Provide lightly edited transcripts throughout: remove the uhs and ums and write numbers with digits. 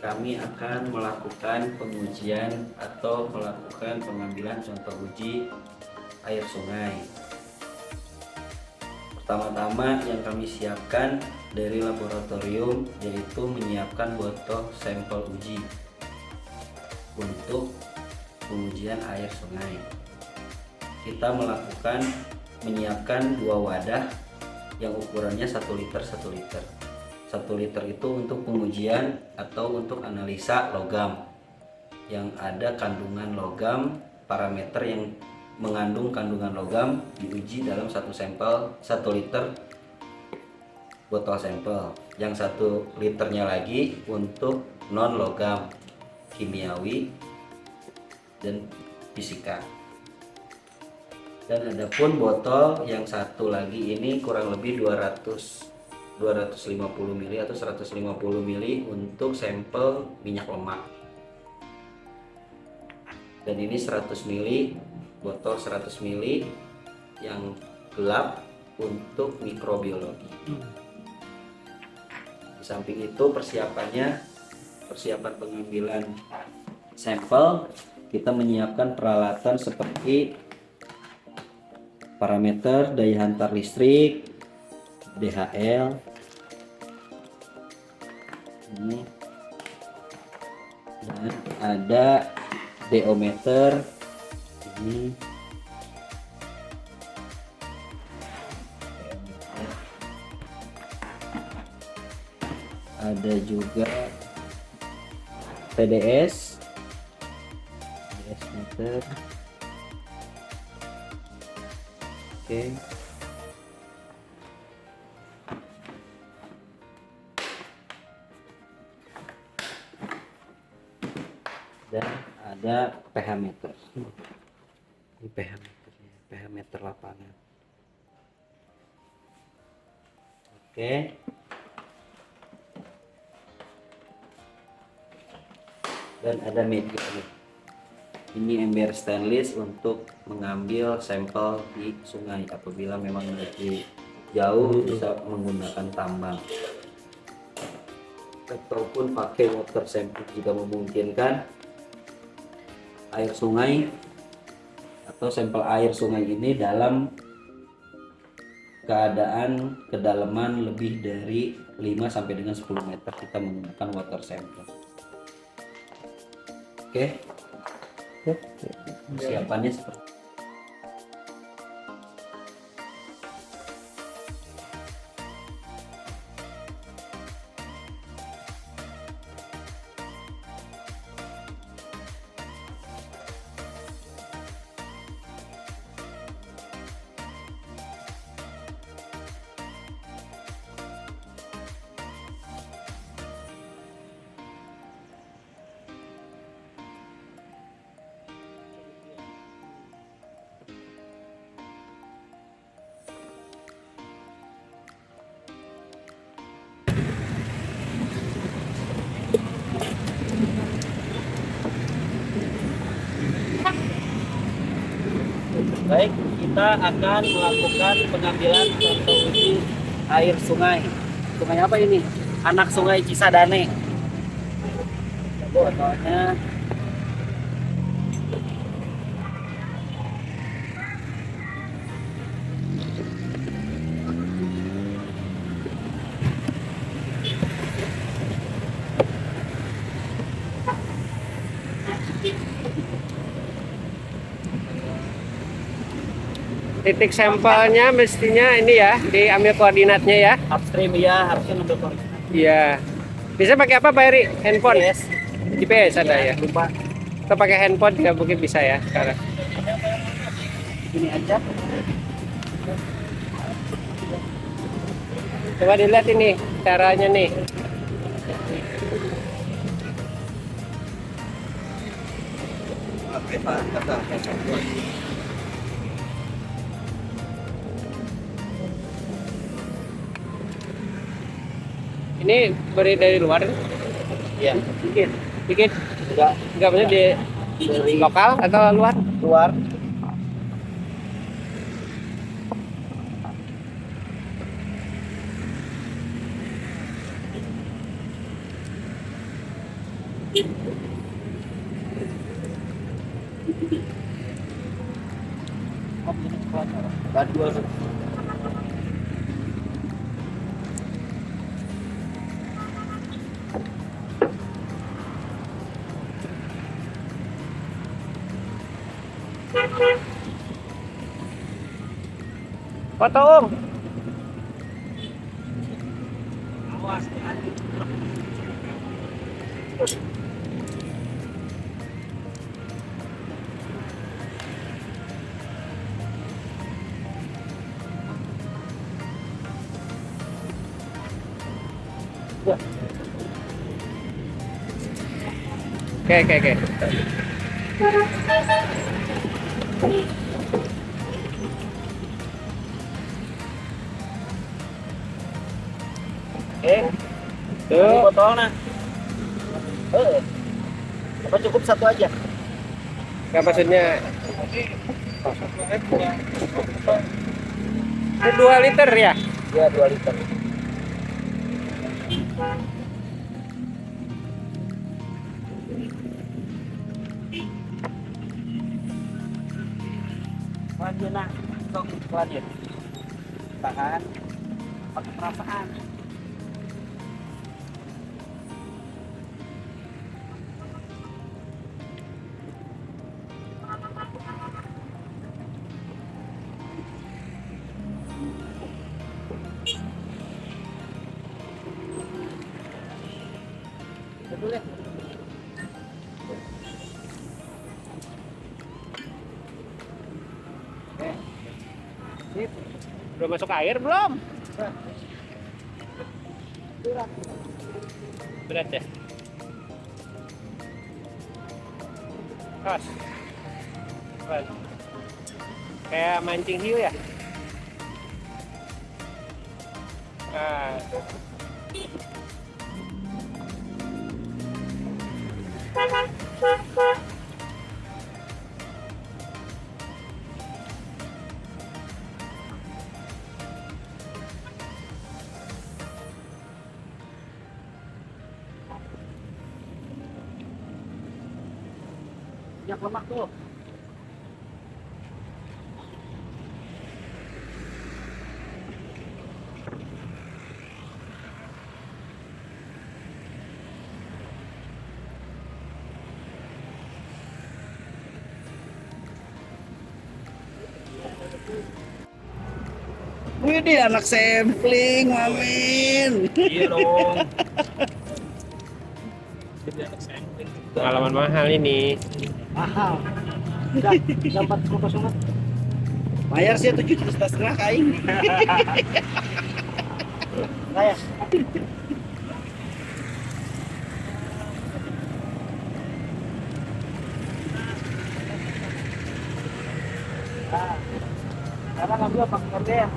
kami akan melakukan pengujian atau melakukan pengambilan contoh uji air sungai. Pertama-tama yang kami siapkan dari laboratorium yaitu menyiapkan botol sampel uji untuk pengujian air sungai. Kita menyiapkan 2 wadah yang ukurannya 1 liter 1 liter. 1 liter itu untuk pengujian atau untuk analisa logam yang ada kandungan logam, parameter yang mengandung kandungan logam diuji dalam satu sampel 1 liter botol sampel. Yang 1 liternya lagi untuk non logam, kimiawi dan fisika. Dan adapun botol yang satu lagi ini kurang lebih 250 ml atau 150 ml untuk sampel minyak lemak. Dan ini 100 ml, botol 100 ml yang gelap untuk mikrobiologi. Di samping itu persiapan pengambilan sampel, kita menyiapkan peralatan seperti parameter daya hantar listrik, DHL, ini, dan ada deometer, ini, ada juga PDS meter. Oke. Dan ada pH meter. Ini pH meternya, pH meter lapangan. Oke. Dan ada media. Ini ember stainless untuk mengambil sampel di sungai apabila memang lebih jauh bisa menggunakan tambang ataupun pakai water sample jika memungkinkan. Air sungai atau sampel air sungai ini dalam keadaan kedalaman lebih dari 5 sampai dengan 10 meter kita menggunakan water sample. Oke. Persiapannya seperti baik, kita akan melakukan pengambilan contoh uji air sungai. Sungai apa ini? Anak Sungai Cisadane. Botolnya titik sampelnya mestinya ini ya, diambil koordinatnya ya. upstream ya, harusnya ngambil koordinat. Iya. Bisa pakai apa Pak Eri? Handphone? GPS. GPS ada ya. Lupa. Kita pakai handphone juga mungkin bisa ya sekarang. Ini aja. Coba dilihat ini caranya nih. Oke Pak, kata. Ini beri dari luar? Iya, dikit. Dikit? Enggak punya di Dari lokal atau luar? luar. Batu. Foto Om. Oke. Tuh. Botolnya. Apa cukup satu aja? Nggak maksudnya. Ini 2 liter ya? Iya, 2 liter. Lanjut nak, sok lanjut. Tahan, pakai perasaan. Betul ya? Sip. Belum masuk air belum? Berat ya? Pas. Kayak mancing hiu ya? Nah. Minyak lemak tuh. Widih, anak sampling, Mamin. Iya dong. Pengalaman mahal ini. Mahal. Dapat koko sungat. Bayar sih 7,5 kain. Bayar. Sekarang ngambil apa korden?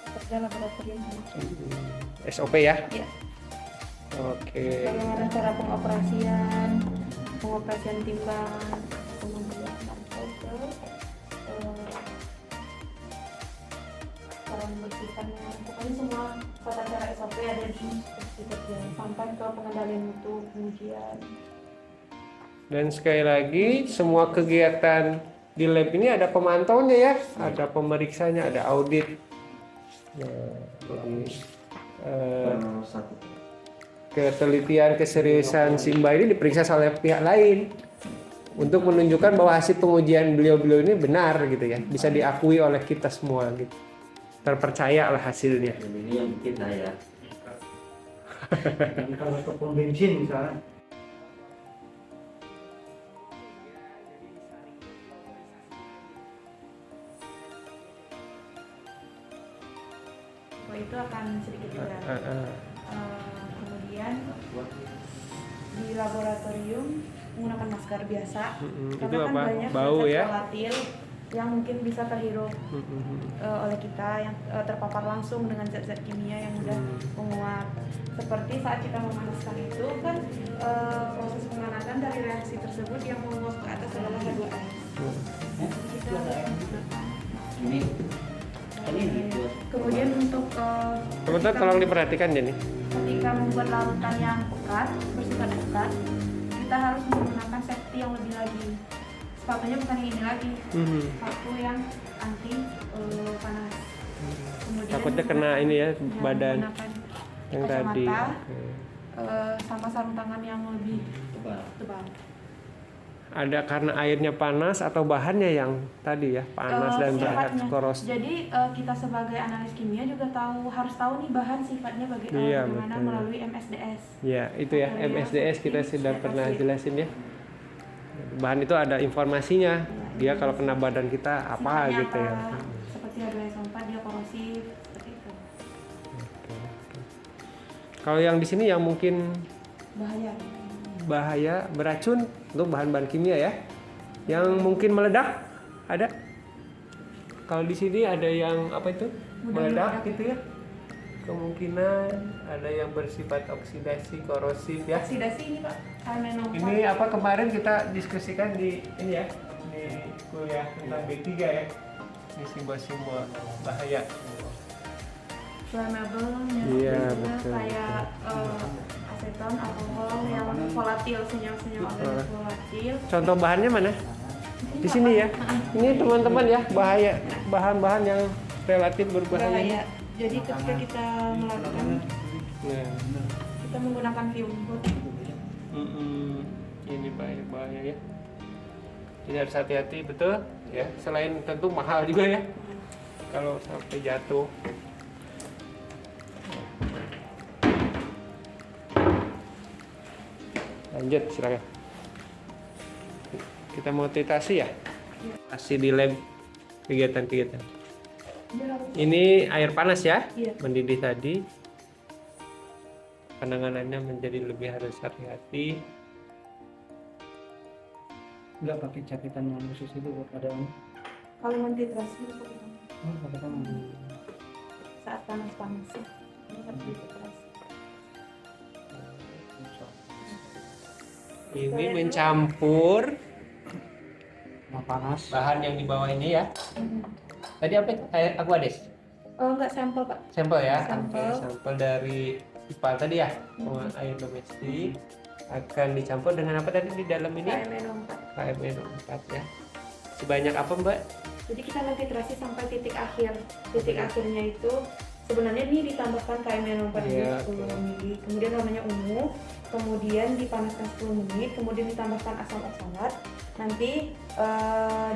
Kerja laboratorium. SOP ya? Iya. Oke. Bagaimana cara pengoperasian timbangan, kemudian marker, cara membersihkannya, pokoknya semua tata cara SOP ada di instruksi kerja sampai ke pengendalian mutu, pengujian. Dan sekali lagi, semua kegiatan di lab ini ada pemantaunya ya, ada pemeriksanya, ada audit. Nah, jadi ketelitian keseriusan Simba ini diperiksa oleh pihak lain untuk menunjukkan bahwa hasil pengujian beliau-beliau ini benar gitu ya, bisa diakui oleh kita semua gitu, terpercaya lah hasilnya. Ini yang bikin saya. Kalau ke pom bensin misalnya. Itu akan sedikit berat. Kemudian di laboratorium menggunakan masker biasa, Itu karena kan apa? banyak Bau zat ya? volatil yang mungkin bisa terhirup oleh kita, yang terpapar langsung dengan zat-zat kimia yang mudah menguap. Seperti saat kita memanaskan itu kan proses pemanasan dari reaksi tersebut yang menguap ke atas adalah H2S. Ini Kemudian untuk Teman-teman tolong diperhatikan ya nih. ketika membuat larutan yang pekat, bersifat pekat, itu kita harus menggunakan safety yang lebih lagi. Sepatunya bukan yang ini lagi, sepatu yang anti panas. Kemudian Takutnya kena ini ya badan menggunakan yang kacamata, tadi. Oke. sama sarung tangan yang lebih tebal. Ada karena airnya panas atau bahannya yang tadi ya panas dan Sifatnya. korosif. Jadi kita sebagai analis kimia juga harus tahu nih bahan sifatnya Iya, bagaimana betul. melalui MSDS. Ya itu ya Material MSDS kita safety sudah data pernah sheet. jelasin ya. Bahan itu ada informasinya. Dia kalau kena badan kita apa Sifatnya gitu ya. Seperti H2SO4 dia korosif seperti itu. Kalau yang di sini yang mungkin Bahaya. beracun untuk bahan-bahan kimia ya. Yang mungkin meledak ada. Kalau di sini ada yang apa itu? Mudah Meledak meledak. gitu ya. Kemungkinan ada yang bersifat oksidasi korosif ya. Oksidasi ini Pak, KMNO4. Ini apa kemarin kita diskusikan di ini ya di kuliah tentang B3 ya. Ini simbol-simbol bahaya. Flammable, Iya, juga betul, kayak aseton, alkohol yang volatil, senyawa-senyawa organik volatil. Contoh bahannya mana? Di sini ya. Ini teman-teman ya bahaya bahan-bahan yang relatif berbahaya. Bahaya. Jadi ketika kita melakukan, Nah, kita menggunakan fume. ini bahaya ya. Jadi harus hati-hati betul ya. Selain tentu mahal juga ya. Kalau sampai jatuh. Lanjut silakan. Kita mau titrasi ya? Masih di lab kegiatan-kegiatan. Ini air panas ya, Iya. mendidih tadi. Penanganannya menjadi lebih harus hati-hati. Nggak pakai caketan yang khusus itu buat ada Kalau mentitrasi pakai tangan. saat panas-panas ini harus dititrasi. Ini mencampur Nah, panas. bahan yang di bawah ini ya. Tadi apa? Air aquades. Oh enggak, sampel Pak. Sampel ya. Sampel. Oke, sampel dari IPA tadi ya. Air domestik akan dicampur dengan apa tadi di dalam ini? KMNO4. KMNO4 ya. Sebanyak apa, Mbak? Jadi kita mentitrasi sampai titik akhir. Titik akhirnya itu sebenarnya ini ditambahkan KMNO4 Iya, 10 mili. Kemudian warnanya ungu. Kemudian dipanaskan 10 menit. Kemudian ditambahkan asam oksalat. Nanti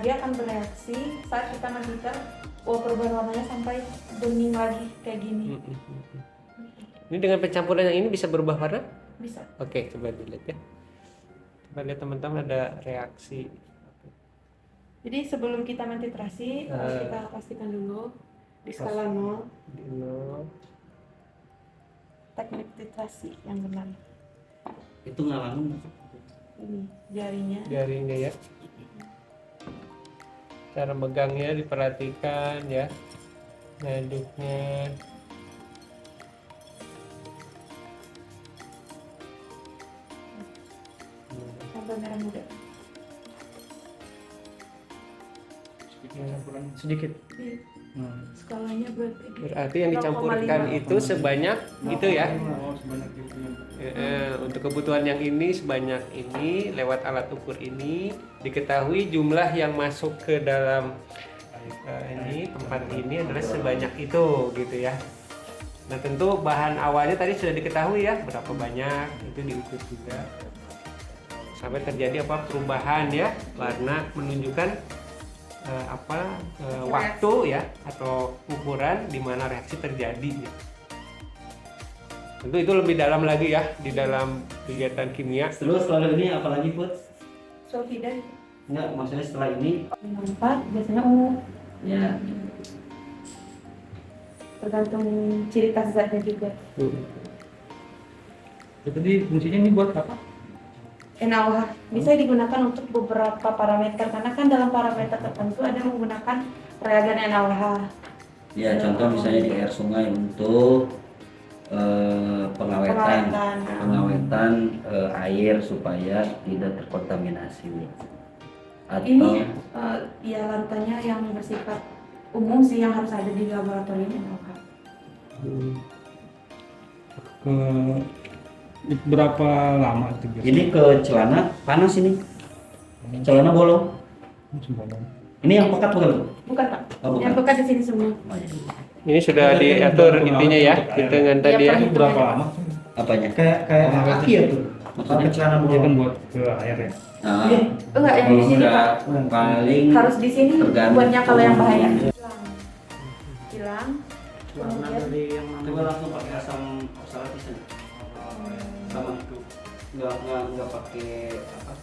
dia akan bereaksi saat kita menghitar. Perubahan warnanya sampai bening lagi kayak gini. Ini dengan pencampuran yang ini bisa berubah warna? Bisa. Oke, coba dilihat ya. Coba lihat teman-teman ada reaksi. Jadi sebelum kita mentitrasi kita pastikan dulu di skala 0 Di nol. teknik titrasi yang benar. Itu ngalamin Ini jarinya. Jaringnya ya. Cara megangnya diperhatikan ya. Ngaduknya. Sampai merah muda. Sedikit. Iya. Skalanya berarti Berarti yang dicampurkan 0,5. itu sebanyak itu ya. Oh, sebanyak itu. Untuk kebutuhan yang ini sebanyak ini lewat alat ukur ini diketahui jumlah yang masuk ke dalam ini tempat ini adalah sebanyak itu gitu ya. Nah tentu bahan awalnya tadi sudah diketahui ya berapa banyak itu diukur juga sampai terjadi apa perubahan ya warna menunjukkan waktu ya atau ukuran di mana reaksi terjadi. Ya. Tentu itu lebih dalam lagi ya di dalam kegiatan kimia. terus selalu ini apalagi Put? sulfida Enggak, maksudnya setelah ini 4 biasanya ungu. ya Tergantung ciri khas zatnya juga. Jadi fungsinya ini buat apa? NaOH bisa digunakan untuk beberapa parameter karena kan dalam parameter tertentu ada menggunakan reagen NaOH. ya contoh misalnya di air sungai untuk pengawetan air supaya tidak terkontaminasi atau Ini ya larutannya yang bersifat umum sih yang harus ada di laboratorium NaOH. Berapa lama itu biasanya? Ini ke celana panas ini. Celana bolong. Sembarang. Ini yang pekat bukan? Bukan Pak. Oh, bukan. Yang bekas di sini semua. Oh, iya. Ini sudah diatur intinya ya, hitungan Iya, tadi ya. Pak. Itu berapa lama? Apanya? Kayak kaki ya tuh. Maksudnya? Celana dia kan buat ke air ya. Nah, Enggak, yang di kalau sini udah Pak. paling Harus di sini tergantung. buatnya kalau yang bahaya. Hilang. Warna Kemudian dari yang mana? coba langsung pakai asam oksalat bisa. Sama itu. Enggak pakai apa?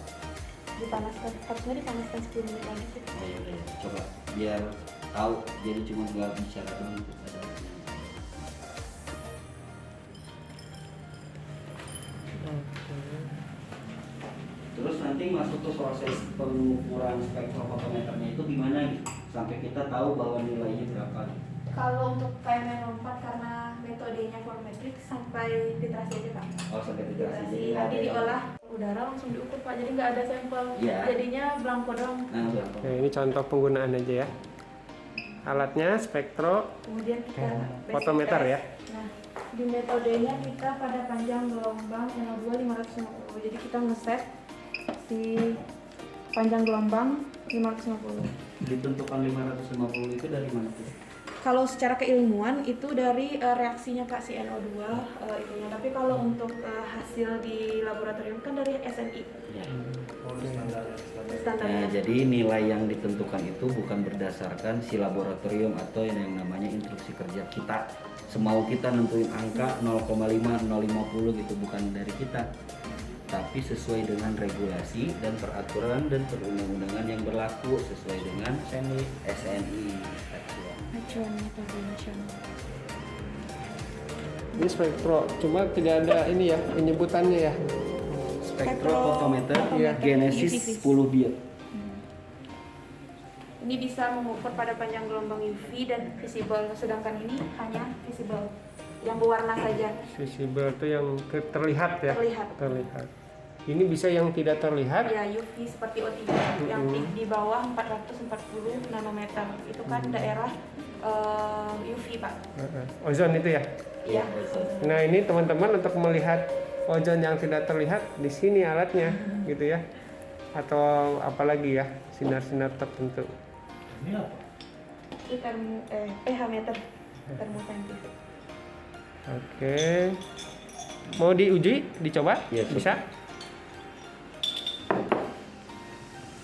dipanaskan, harusnya dipanaskan 10 menit lagi sih. Oh, ya udah, coba biar tahu. Jadi cuma nggak bicara doang gitu. Ada. Terus nanti masuk ke proses pengukuran spektrofotometernya itu gimana gitu? Sampai kita tahu bahwa nilainya berapa. Kalau untuk KMN 4 karena metodenya volumetrik sampai titrasi aja Pak. Oh, sampai Titrasi titrasi. nanti diolah udara langsung diukur Pak. Jadi nggak ada sampel. Iya. Jadinya belangko doang. Nah, berapa? Nah, ini contoh penggunaan aja ya. Alatnya spektro Kemudian kita fotometer ya. Nah, di metodenya kita pada panjang gelombang NO2 550. Jadi kita ngeset si panjang gelombang 550. Ditentukan 550 itu dari mana tuh? Kalau secara keilmuan itu dari reaksinya Kak si NO2 itunya. Tapi kalau untuk hasil di laboratorium kan dari SNI. Nah, Standarnya. jadi nilai yang ditentukan itu bukan berdasarkan si laboratorium atau yang namanya instruksi kerja kita. Semau kita nentuin angka 0,5, 0,50 gitu, bukan dari kita. Tapi sesuai dengan regulasi dan peraturan dan perundang-undangan yang berlaku sesuai dengan SNI. Acuan metode nasional. Ini spektro, cuma tidak ada ini ya penyebutannya ya. Spektrofotometer Iya. Genesis 10 biot. Ini bisa mengukur pada panjang gelombang UV dan visible, sedangkan ini hanya visible yang berwarna saja. Visible itu yang terlihat ya. Terlihat. Ini bisa yang tidak terlihat. Ya UV seperti O3 yang di bawah 440 nanometer itu kan daerah UV Pak. Ozon itu ya. Iya. Nah ini teman-teman untuk melihat ozon yang tidak terlihat di sini alatnya gitu ya. Atau apalagi ya sinar-sinar tertentu. Ini apa? Itu pH meter termoscientific. Oke. Mau diuji, dicoba? Ya, Bisa?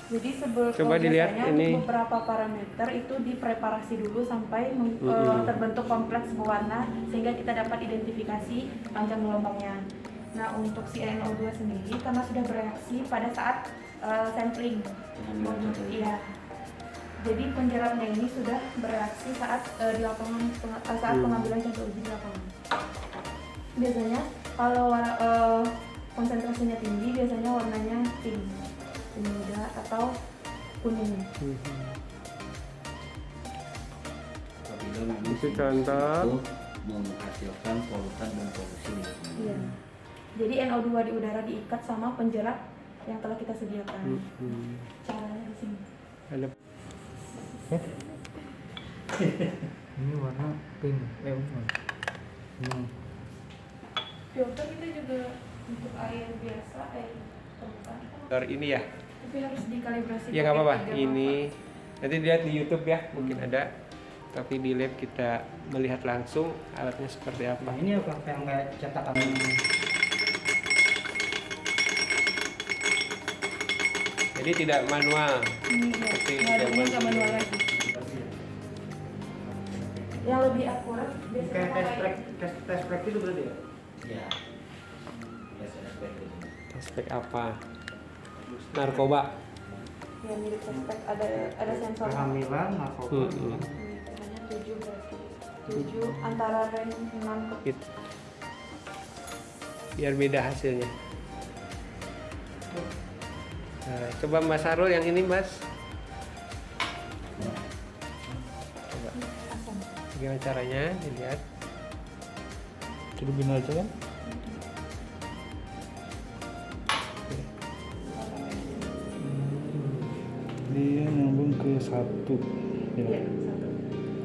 Jadi Coba dilihat biasanya ini. untuk beberapa parameter itu dipreparasi dulu sampai terbentuk kompleks berwarna sehingga kita dapat identifikasi panjang gelombangnya. Nah untuk si NO2 sendiri karena sudah bereaksi pada saat sampling, iya. Jadi penjeratnya ini sudah bereaksi saat di lapangan saat pengambilan contoh uji di lapangan. Biasanya kalau konsentrasinya tinggi biasanya warnanya pink muda atau kuning. Apabila memang Itu contoh. itu menghasilkan polutan dan polusi lingkungan. Iya. Jadi NO2 di udara diikat sama penjerat yang telah kita sediakan. Caranya di sini. Ada. Ini warna pink. Filter kita juga untuk air biasa, air permukaan, Ini ya. tapi harus dikalibrasi. Ya nggak pakai apa-apa. 3 Ini nanti dilihat di YouTube ya, mungkin ada. Tapi di lab kita melihat langsung alatnya seperti apa. Nah, ini apa yang kayak cetakan? Jadi tidak manual. Ini ya, Seperti nggak ada zaman nggak dulu. manual lagi. Yang lebih akurat biasanya Kayak pakai tes track itu berarti ya? Ya. SSP gitu. Aspek apa? Narkoba. ya mirip suspek, ada sensor. Kehamilan, narkoba. Hmm. Misalnya 7 berarti 7 antara range 6 ke Gitu. Biar beda hasilnya. Nah, coba Mas Sarul yang ini Mas. Coba asam. bagaimana caranya dilihat. Turbin aja kan? Dia nyambung ke 1. Iya, Ya.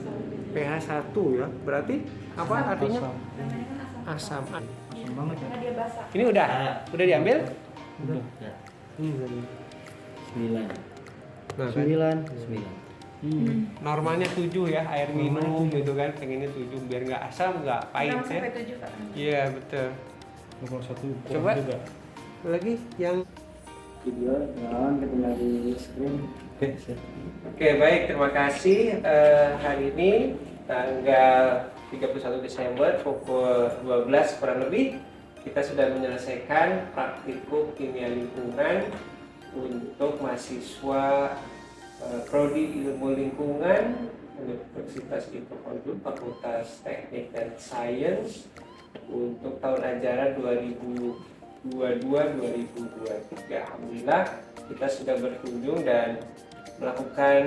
satu. pH 1 ya. Berarti apa artinya? Asam. Namanya kan asam. Asam. Kosong banget ya. karena dia basah. Ini udah diambil? Udah. Ya, Hmm. 9. Nah, kan? 9. Normalnya 7 ya air minum gitu kan, pengennya 7 biar nggak asam nggak pahit Enam ya. sampai 7 Kak. Iya betul. Kalau satu Coba. juga. Lagi yang Video jangan ketinggalan di screen. Oke, baik, terima kasih. Hari ini tanggal 31 Desember pukul 12 kurang lebih kita sudah menyelesaikan praktikum kimia lingkungan untuk mahasiswa Prodi Ilmu Lingkungan Universitas Diponegoro Fakultas Teknik dan Sains untuk tahun ajaran 2022-2023. Alhamdulillah kita sudah berkunjung dan melakukan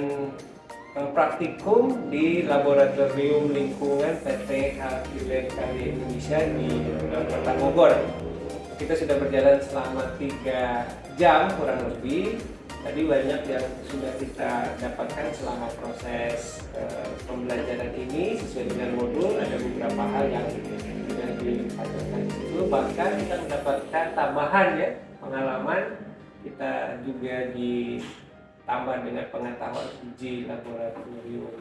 praktikum di Laboratorium Lingkungan PT Hakilen Karya Indonesia di Kota Bogor. Kita sudah berjalan selama 3 jam kurang lebih. Tadi banyak yang sudah kita dapatkan selama proses pembelajaran ini sesuai dengan modul. Ada beberapa hal yang sudah diajarkan di situ. Bahkan kita mendapatkan tambahan ya pengalaman. Kita juga ditambah dengan pengetahuan uji laboratorium,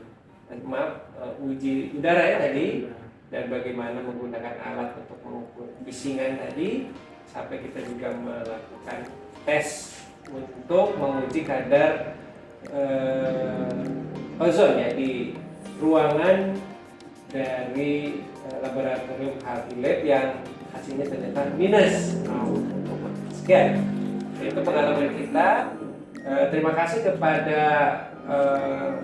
uji udara ya tadi, dan bagaimana menggunakan alat untuk mengukur bisingan tadi, sampai kita juga melakukan tes untuk menguji kadar ozon ya di ruangan dari laboratorium Hakilen yang hasilnya ternyata minus. Sekian, itu pengalaman kita. Terima kasih kepada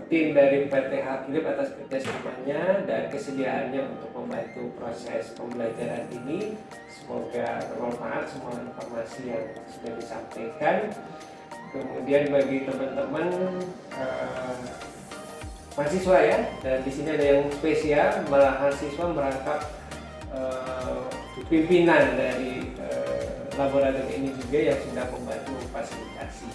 tim dari PT Hakilen atas kerjasamanya dan kesediaannya untuk membantu proses pembelajaran ini. Semoga bermanfaat semua informasi yang sudah disampaikan. Kemudian bagi teman-teman mahasiswa ya, dan di sini ada yang spesial, mahasiswa merangkap pimpinan dari laboratorium ini juga yang sudah membantu memfasilitasi.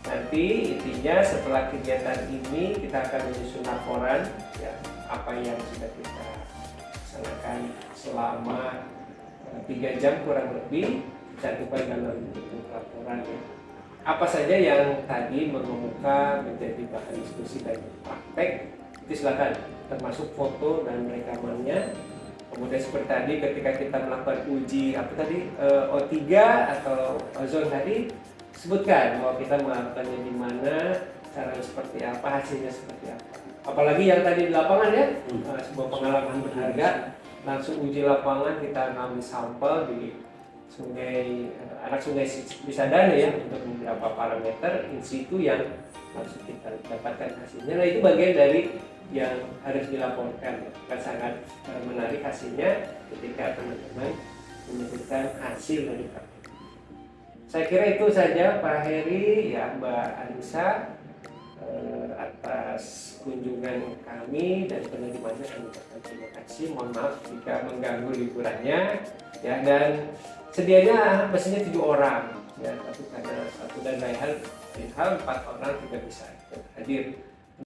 Nanti intinya setelah kegiatan ini kita akan menyusun laporan ya, apa yang sudah kita laksanakan selama 3 jam kurang lebih, cantumkan dalam bentuk laporan ya. Apa saja yang tadi mengemuka menjadi bahan diskusi dan praktek itu silakan, termasuk foto dan rekamannya. Kemudian seperti tadi ketika kita melakukan uji apa tadi O3 atau ozon tadi, sebutkan bahwa kita melakukannya di mana, caranya seperti apa, hasilnya seperti apa. Apalagi yang tadi di lapangan ya, sebuah pengalaman berharga. Langsung uji lapangan, kita ngambil sampel di anak sungai Cisadane ya untuk beberapa parameter in situ yang langsung kita dapatkan hasilnya. Nah itu bagian dari yang harus dilaporkan. Kan sangat menarik hasilnya ketika teman-teman menyebutkan hasil dari praktik. Saya kira itu saja Pak Heri ya Mbak Anissa, atas kunjungan kami dan penerimaannya kami ucapkan terima kasih. Mohon maaf jika mengganggu liburannya ya, dan sedianya mestinya 7 orang ya, tapi karena satu dan lain hal 4 orang tidak bisa hadir.